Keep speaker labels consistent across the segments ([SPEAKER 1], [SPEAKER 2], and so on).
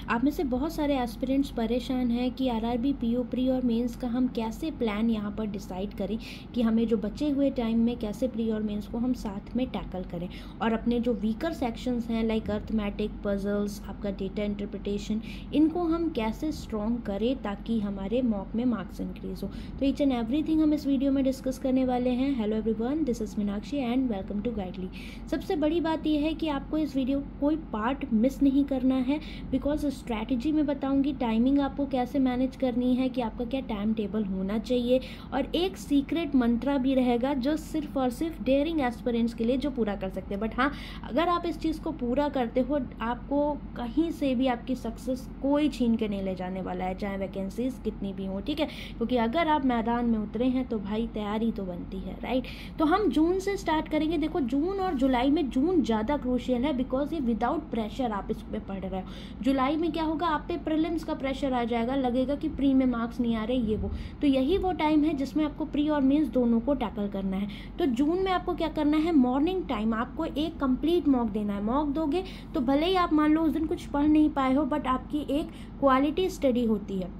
[SPEAKER 1] आप में से बहुत सारे एस्पिरेंट्स परेशान हैं कि आरआरबी, पीओ, प्री और मेंस का हम कैसे प्लान यहाँ पर डिसाइड करें कि हमें जो बचे हुए टाइम में कैसे प्री और मेंस को हम साथ में टैकल करें, और अपने जो वीकर सेक्शंस हैं लाइक अर्थमेटिक, पजल्स, आपका डेटा इंटरप्रिटेशन, इनको हम कैसे स्ट्रॉन्ग करें ताकि हमारे मॉक में मार्क्स इंक्रीज हो। तो ईच एंड एवरीथिंग हम इस वीडियो में डिस्कस करने वाले हैं। Hello everyone, this is Meenakshi and welcome to Guidely. सबसे बड़ी बात यह है कि आपको इस वीडियो कोई पार्ट मिस नहीं करना है, बिकॉज स्ट्रैटेजी में बताऊंगी, टाइमिंग आपको कैसे मैनेज करनी है, कि आपका क्या टाइम टेबल होना चाहिए, और एक सीक्रेट मंत्रा भी रहेगा जो सिर्फ और सिर्फ डेयरिंग एस्पिरेंट्स के लिए जो पूरा कर सकते हैं। बट हाँ, अगर आप इस चीज़ को पूरा करते हो, आपको कहीं से भी आपकी सक्सेस कोई छीन के नहीं ले जाने वाला है, चाहे वैकेंसीज कितनी भी हो, ठीक है। क्योंकि अगर आप मैदान में उतरे हैं तो भाई तैयारी तो बनती है, राइट। तो हम जून से स्टार्ट करेंगे। देखो, जून और जुलाई में, जून ज़्यादा क्रूशियल है बिकॉज ये विदाउट प्रेशर आप इसमें पढ़ रहे हो। जुलाई में क्या होगा, आप पे प्रीलिम्स का प्रेशर आ जाएगा, लगेगा कि प्री में मार्क्स नहीं आ रहे, ये वो। तो यही वो टाइम है जिसमें आपको प्री और मेंस दोनों को टैकल करना है। तो जून में आपको क्या करना है, मॉर्निंग टाइम आपको एक कंप्लीट मॉक देना है। मॉक दोगे तो भले ही आप मान लो उस दिन कुछ पढ़ नहीं पाए हो, बट आपकी एक क्वालिटी स्टडी होती है।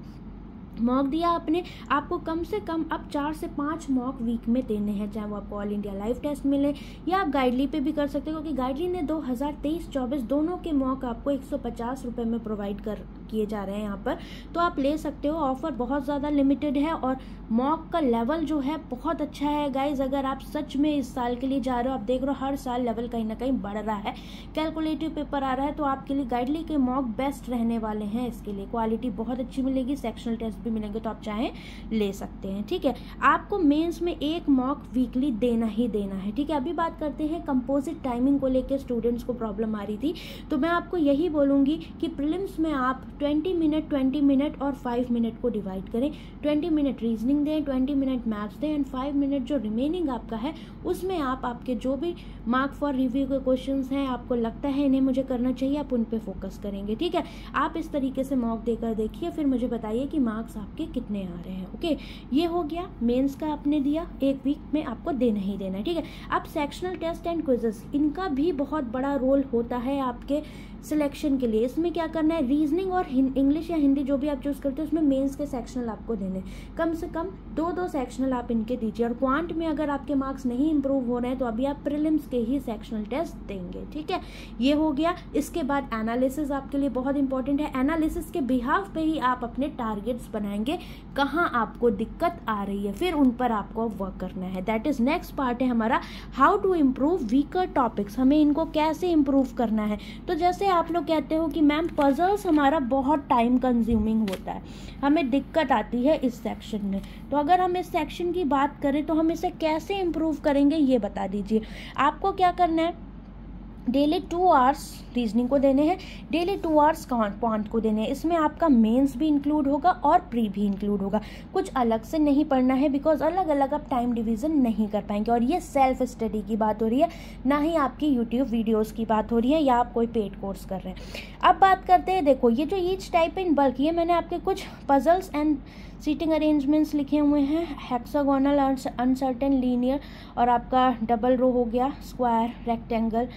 [SPEAKER 1] मॉक दिया आपने, आपको कम से कम अब 4 से 5 मॉक वीक में देने हैं, चाहे वो आपको ऑल इंडिया लाइव टेस्ट मिले या आप गाइडली पे भी कर सकते हो, क्योंकि गाइडली ने 2023-24 दोनों के मॉक आपको 150 रुपये में प्रोवाइड किए जा रहे हैं यहाँ पर। तो आप ले सकते हो, ऑफर बहुत ज़्यादा लिमिटेड है और मॉक का लेवल जो है बहुत अच्छा है गाइज। अगर आप सच में इस साल के लिए जा रहे हो, आप देख रहे हो हर साल लेवल कहीं ना कहीं बढ़ रहा है, कैलकुलेटिव पेपर आ रहा है, तो आपके लिए गाइडली के मॉक बेस्ट रहने वाले हैं। इसके लिए क्वालिटी बहुत अच्छी मिलेगी, सेक्शनल टेस्ट भी मिलेंगे, तो आप चाहें ले सकते हैं, ठीक है। आपको मेंस में एक मॉक वीकली देना ही देना है, ठीक है। अभी बात करते हैं कंपोजिट टाइमिंग को लेकर, स्टूडेंट्स को प्रॉब्लम आ रही थी, तो मैं आपको यही बोलूंगी कि प्रीलिम्स में आप 20 मिनट और 5 मिनट को डिवाइड करें। 20 मिनट रीजनिंग दें, 20 मिनट मैथ्स दें, एंड 5 मिनट जो रिमेनिंग आपका है उसमें आप आपके जो भी मार्क फॉर रिव्यू के क्वेश्चंस हैं, आपको लगता है इन्हें मुझे करना चाहिए, आप उन पे फोकस करेंगे, ठीक है। आप इस तरीके से मॉक देकर देखिए, फिर मुझे बताइए कि मार्क्स आपके कितने आ रहे हैं, ओके। ये हो गया मेंस का, आपने दिया, एक वीक में आपको देना ही देना है, ठीक है। अब सेक्शनल टेस्ट एंड क्विजेस, इनका भी बहुत बड़ा रोल होता है आपके सिलेक्शन के लिए। इसमें क्या करना है, रीजनिंग और इंग्लिश या हिंदी जो भी आप चूज करते हो, उसमें मेंस के सेक्शनल आपको देने, कम से कम 2-2 सेक्शनल आप इनके दीजिए। और क्वांट में अगर आपके मार्क्स नहीं इंप्रूव हो रहे हैं तो अभी आप प्रीलिम्स के ही सेक्शनल टेस्ट देंगे, ठीक है। ये हो गया। इसके बाद एनालिसिस आपके लिए बहुत इंपॉर्टेंट है। एनालिसिस के बिहाफ पे ही आप अपने टारगेट्स बनाएंगे, कहाँ आपको दिक्कत आ रही है, फिर उन पर आपको वर्क करना है। दैट इज नेक्स्ट पार्ट है हमारा, how to improve weaker topics, हमें इनको कैसे इम्प्रूव करना है। तो जैसे आप लोग कहते हो कि मैम पजल्स हमारा बहुत टाइम कंज्यूमिंग होता है, हमें दिक्कत आती है इस सेक्शन में, तो अगर हम इस सेक्शन की बात करें तो हम इसे कैसे इम्प्रूव करेंगे ये बता दीजिए। आपको क्या करना है, डेली 2 आवर्स रीजनिंग को देने हैं, डेली 2 आवर्स क्वांट को देने हैं। इसमें आपका मेंस भी इंक्लूड होगा और प्री भी इंक्लूड होगा। कुछ अलग से नहीं पढ़ना है, बिकॉज अलग अलग आप टाइम डिवीजन नहीं कर पाएंगे। और ये सेल्फ स्टडी की बात हो रही है, ना ही आपकी यूट्यूब वीडियोस की बात हो रही है या आप कोई पेड कोर्स कर रहे हैं। अब बात करते हैं, देखो ये जो ईच टाइप इन बल्क, ये मैंने आपके कुछ पजल्स एंड सीटिंग अरेंजमेंट्स लिखे हुए हैं, हेक्सागोनल, अनसर्टेन, लीनियर, और आपका डबल रो हो गया, स्क्वायर, रेक्टेंगल,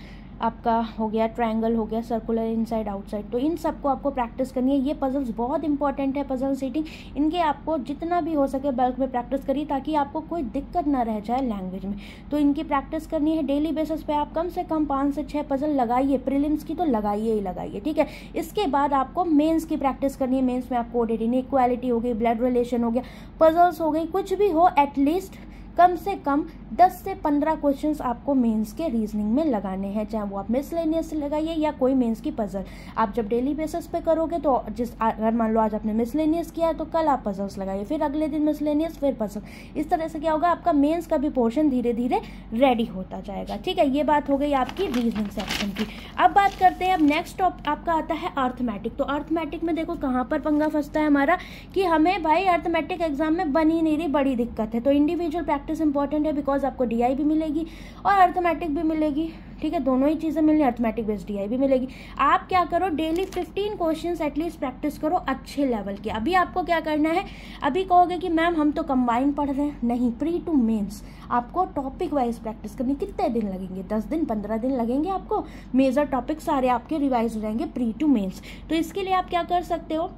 [SPEAKER 1] आपका हो गया ट्रायंगल, हो गया सर्कुलर, इनसाइड आउटसाइड। तो इन सबको आपको प्रैक्टिस करनी है। ये पजल्स बहुत इंपॉर्टेंट है, पजल सीटिंग, इनके आपको जितना भी हो सके बल्क में प्रैक्टिस करिए ताकि आपको कोई दिक्कत ना रह जाए लैंग्वेज में। तो इनकी प्रैक्टिस करनी है डेली बेसिस पे। आप कम से कम 5 से 6 पजल लगाइए, प्रीलिम्स की तो लगाइए ही लगाइए, ठीक है। इसके बाद आपको मेंस की प्रैक्टिस करनी है। मेंस में आपको कोडेड इनइक्वालिटी हो गई, ब्लड रिलेशन हो गया, पजल्स हो गई, कुछ भी हो, एटलीस्ट कम से कम 10 से 15 क्वेश्चंस आपको मेंस के रीजनिंग में लगाने हैं, चाहे वो आप मिसलेनियस लगाइए या कोई मेंस की पजल। आप जब डेली बेसिस पे करोगे तो अगर मान लो आज आपने मिसलेनियस किया तो कल आप पजल्स लगाइए, फिर अगले दिन मिसलेनियस, फिर पजल। इस तरह से क्या होगा, आपका मेंस का भी पोर्शन धीरे धीरे रेडी होता जाएगा, ठीक है। ये बात हो गई आपकी रीजनिंग सेक्शन की। अब बात करते हैं, अब नेक्स्ट आपका आता है अर्थमेटिक। तो अर्थमेटिक में देखो कहाँ पर पंगा फंसता है हमारा, कि हमें भाई अर्थमेटिक एग्जाम में बन ही नहीं रही, बड़ी दिक्कत है। तो इंडिविजुअल प्रैक्टिस इंपॉर्टेंट है, बिकॉज आपको डीआई भी मिलेगी और अर्थमेटिक भी मिलेगी, ठीक है, दोनों ही चीज़ें मिलनी, अर्थमेटिक बेस्ड DI भी मिलेगी। आप क्या करो, डेली 15 क्वेश्चंस एटलीस्ट प्रैक्टिस करो अच्छे लेवल के। अभी आपको क्या करना है, अभी कहोगे कि मैम हम तो कंबाइन पढ़ रहे हैं, नहीं, प्री टू मेंस आपको टॉपिक वाइज प्रैक्टिस करनी। कितने दिन लगेंगे, 10 दिन 15 दिन लगेंगे आपको, मेजर टॉपिक सारे आपके रिवाइज हो जाएंगे प्री टू मेंस। तो इसके लिए आप क्या कर सकते हो,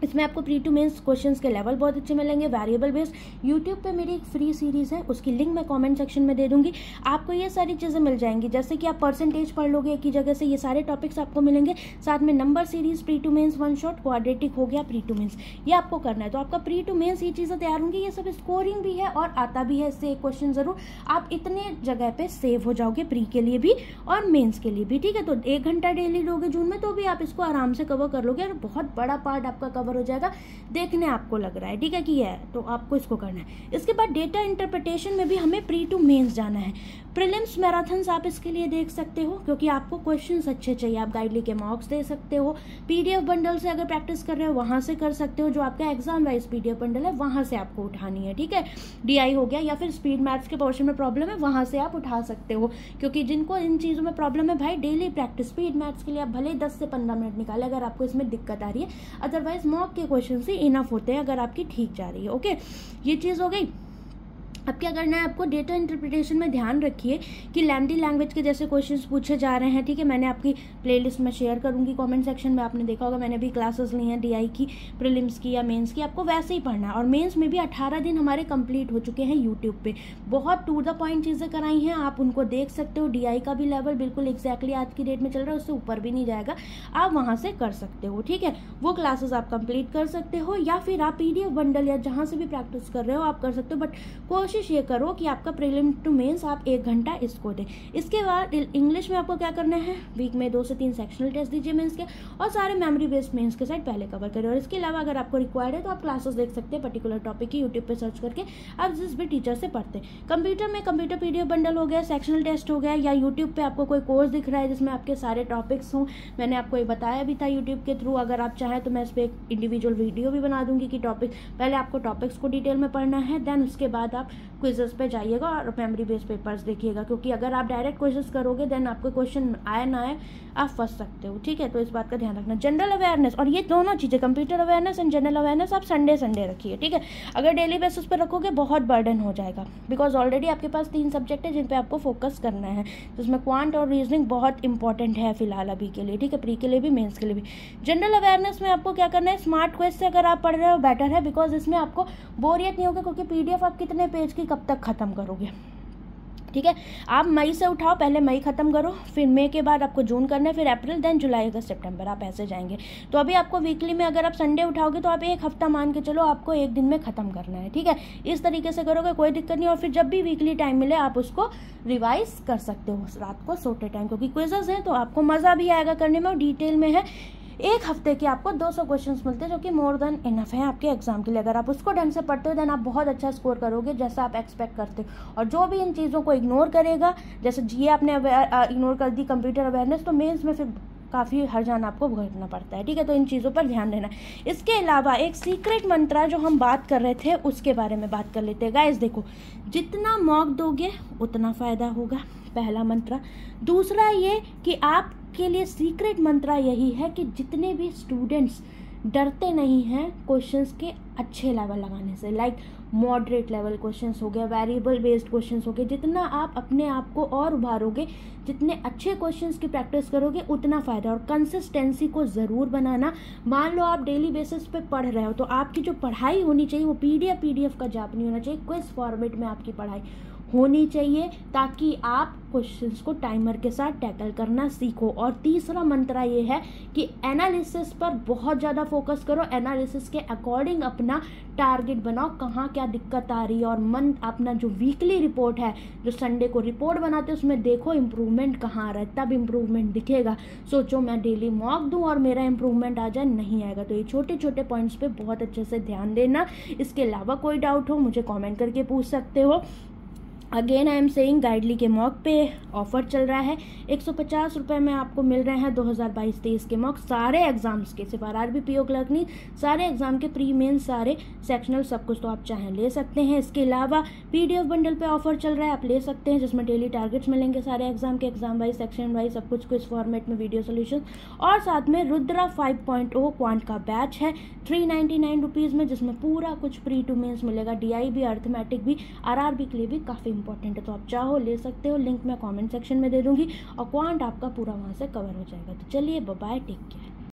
[SPEAKER 1] इसमें आपको प्री टू मेंस क्वेश्चंस के लेवल बहुत अच्छे मिलेंगे, वेरिएबल बेस्ड। यूट्यूब पे मेरी एक फ्री सीरीज़ है, उसकी लिंक मैं कमेंट सेक्शन में दे दूंगी, आपको ये सारी चीज़ें मिल जाएंगी। जैसे कि आप परसेंटेज पढ़ लोगे एक ही जगह से, ये सारे टॉपिक्स आपको मिलेंगे, साथ में number series, pre to mains one shot, quadratic हो गया, प्री टू मेंस, ये आपको करना है। तो आपका प्री टू मेंस ये चीज़ें तैयार होंगी, ये सब स्कोरिंग भी है और आता भी है, इससे एक क्वेश्चन जरूर, आप इतने जगह पे सेव हो जाओगे, प्री के लिए भी और मेंस के लिए भी, ठीक है। तो 1 घंटा डेली लोगे जून में, तो भी आप इसको आराम से कवर कर लोगे और बहुत बड़ा पार्ट आपका कवर हो जाएगा, देखने आपको लग रहा है, ठीक है कि ये है, तो आपको इसको करना है। इसके बाद डेटा इंटरप्रिटेशन में भी हमें प्री टू मेंस जाना है। प्रीलिम्स मैराथन्स आप इसके लिए देख सकते हो, क्योंकि आपको क्वेश्चंस अच्छे चाहिए, आप गाइडली के मॉक्स दे सकते हो, PDF बंडल से अगर प्रैक्टिस कर रहे हो वहां से कर सकते हो, जो आपका एग्जाम वाइज PDF बंडल है वहां से आपको उठानी है, ठीक है। DI हो गया, या फिर स्पीड मैथ्स के पोर्शन में प्रॉब्लम है, वहां से आप उठा सकते हो, क्योंकि जिनको इन चीज़ों में प्रॉब्लम है भाई, डेली प्रैक्टिस स्पीड मैथ्स के लिए आप भले 10 से 15 मिनट निकाले अगर आपको इसमें दिक्कत आ रही है, अदरवाइज मॉक के क्वेश्चन से इनफ होते हैं अगर आपकी ठीक जा रही है, ओके। ये चीज़ हो गई। अब क्या करना है आपको, डेटा इंटरप्रिटेशन में ध्यान रखिए कि लैंडी लैंग्वेज के जैसे क्वेश्चंस पूछे जा रहे हैं, ठीक है। मैंने आपकी प्लेलिस्ट में शेयर करूंगी कमेंट सेक्शन में, आपने देखा होगा, मैंने भी क्लासेस ली हैं DI की, प्रीलिम्स की या मेंस की, आपको वैसे ही पढ़ना है। और मेंस में भी 18 दिन हमारे कंप्लीट हो चुके हैं यूट्यूब पे, बहुत टू द पॉइंट चीज़ें कराई हैं, आप उनको देख सकते हो। DI का भी लेवल बिल्कुल एग्जैक्टली आज की डेट में चल रहा है, उससे ऊपर भी नहीं जाएगा, आप वहाँ से कर सकते हो, ठीक है। वो क्लासेस आप कंप्लीट कर सकते हो, या फिर आप PDF बंडल या जहाँ से भी प्रैक्टिस कर रहे हो आप कर सकते हो, बट कोशिश ये करो कि आपका प्रीलिम टू मेंस आप 1 घंटा इसको दें। इसके बाद इंग्लिश में आपको क्या करना है, वीक में 2 से 3 सेक्शनल टेस्ट दीजिए मेंस के, और सारे मेमोरी बेस्ड मेंस के साइड पहले कवर करें। और इसके अलावा अगर आपको रिक्वायर्ड है तो आप क्लासेस देख सकते हैं पर्टिकुलर टॉपिक की, यूट्यूब पे सर्च करके आप जिस भी टीचर से पढ़ते हैं। कंप्यूटर में कंप्यूटर PDF बंडल हो गया, सेक्शनल टेस्ट हो गया, या यूट्यूब पे आपको कोई कोर्स दिख रहा है जिसमें आपके सारे टॉपिक्स हों, मैंने आपको ये बताया भी था यूट्यूब के थ्रू, अगर आप चाहें तो मैं इस पर एक इंडिविजुअल वीडियो भी बना दूंगी कि टॉपिक, पहले आपको टॉपिक्स को डिटेल में पढ़ना है, देन उसके बाद आप क्विजेस पे जाइएगा और मेमोरी बेस्ड पेपर्स देखिएगा, क्योंकि अगर आप डायरेक्ट क्वेश्चंस करोगे देन आपको क्वेश्चन आए ना आए आप फंस सकते हो, ठीक है। तो इस बात का ध्यान रखना। जनरल अवेयरनेस, और ये दोनों चीज़ें computer awareness and general awareness आप संडे रखिए, ठीक है। अगर डेली बेसिस पर रखोगे बहुत बर्डन हो जाएगा, बिकॉज ऑलरेडी आपके पास 3 सब्जेक्ट है जिन पे आपको फोकस करना है, जिसमें क्वांट और रीजनिंग बहुत इंपॉर्टेंट है फिलहाल अभी के लिए, ठीक है, प्री के लिए भी मेंस के लिए भी। जनरल अवेयरनेस में आपको क्या करना है, स्मार्ट क्वेश्चन से अगर आप पढ़ रहे हो बेटर है, बिकॉज इसमें आपको बोरियत नहीं होगी, क्योंकि PDF आप कितने पेज की कब तक खत्म करोगे, ठीक है। आप मई से उठाओ, पहले मई खत्म करो, फिर मई के बाद आपको जून करना है, फिर अप्रैल, देन जुलाई, अगस्त, सितंबर, आप ऐसे जाएंगे। तो अभी आपको वीकली में अगर आप संडे उठाओगे तो आप 1 हफ्ता मान के चलो आपको 1 दिन में खत्म करना है, ठीक है। इस तरीके से करोगे कोई दिक्कत नहीं, और फिर जब भी वीकली टाइम मिले आप उसको रिवाइज कर सकते हो रात को सोते टाइम, क्योंकि क्विजेस हैं तो आपको मज़ा भी आएगा करने में, और डिटेल में है। 1 हफ्ते के आपको 200 क्वेश्चंस मिलते हैं, जो कि मोर देन इनफ है आपके एग्जाम के लिए। अगर आप उसको ढंग से पढ़ते हो देन आप बहुत अच्छा स्कोर करोगे, जैसा आप एक्सपेक्ट करते हो। और जो भी इन चीज़ों को इग्नोर करेगा, जैसे GA आपने इग्नोर कर दी, कंप्यूटर अवेयरनेस, तो मेंस में फिर काफ़ी हर्जान आपको भुगतना पड़ता है, ठीक है। तो इन चीज़ों पर ध्यान देना। इसके अलावा एक सीक्रेट मंत्रा जो हम बात कर रहे थे उसके बारे में बात कर लेते हैं। गाइस देखो, जितना मॉक दोगे उतना फ़ायदा होगा, पहला मंत्रा। दूसरा ये कि आपके लिए सीक्रेट मंत्रा यही है कि जितने भी स्टूडेंट्स डरते नहीं हैं क्वेश्चंस के अच्छे लेवल लगाने से, लाइक मॉडरेट लेवल क्वेश्चंस हो गया, वेरिएबल बेस्ड क्वेश्चंस हो गए, जितना आप अपने आप को और उभारोगे, जितने अच्छे क्वेश्चंस की प्रैक्टिस करोगे उतना फ़ायदा। और कंसिस्टेंसी को ज़रूर बनाना। मान लो आप डेली बेसिस पे पढ़ रहे हो, तो आपकी जो पढ़ाई होनी चाहिए वो PDF का जाप नहीं होना चाहिए, क्विज फॉर्मेट में आपकी पढ़ाई होनी चाहिए, ताकि आप क्वेश्चंस को टाइमर के साथ टैकल करना सीखो। और तीसरा मंत्रा ये है कि एनालिसिस पर बहुत ज़्यादा फोकस करो, एनालिसिस के अकॉर्डिंग अपना टारगेट बनाओ, कहाँ क्या दिक्कत आ रही है। और अपना जो वीकली रिपोर्ट है, जो संडे को रिपोर्ट बनाते हैं, उसमें देखो इम्प्रूवमेंट कहाँ आ रहा है, तब इम्प्रूवमेंट दिखेगा। सोचो मैं डेली मॉक दूँ और मेरा इम्प्रूवमेंट आ जाए, नहीं आएगा। तो ये छोटे छोटे पॉइंट्स पे बहुत अच्छे से ध्यान देना। इसके अलावा कोई डाउट हो मुझे कॉमेंट करके पूछ सकते हो। अगेन आई एम सेइंग गाइडली के मॉक पे ऑफर चल रहा है, 150 रुपये में आपको मिल रहे हैं 2022-23 के मॉक, सारे एग्जाम्स के, सिर्फ आरआरबी पीओ क्लर्क नहीं, सारे एग्जाम के प्री मेन, सारे सेक्शनल, सब कुछ तो आप चाहें ले सकते हैं। इसके अलावा पीडीएफ बंडल पे ऑफर चल रहा है, आप ले सकते हैं, जिसमें डेली टारगेट्स मिलेंगे सारे एग्जाम के, एग्जाम वाइज, सेक्शन वाइज, सब कुछ को इस फॉर्मेट में वीडियो सोल्यूशन, और साथ में रुद्रा 5.0 क्वांट का बैच है 399 रुपीज़ में, जिसमें पूरा कुछ प्री टू मेंस मिलेगा, डीआई भी, अर्थमेटिक भी, आरआरबी के लिए भी काफ़ी इंपॉर्टेंट है, तो आप चाहो ले सकते हो, लिंक मैं कमेंट सेक्शन में दे दूंगी, और क्वांट आपका पूरा वहाँ से कवर हो जाएगा। तो चलिए बाय बाय, टेक केयर।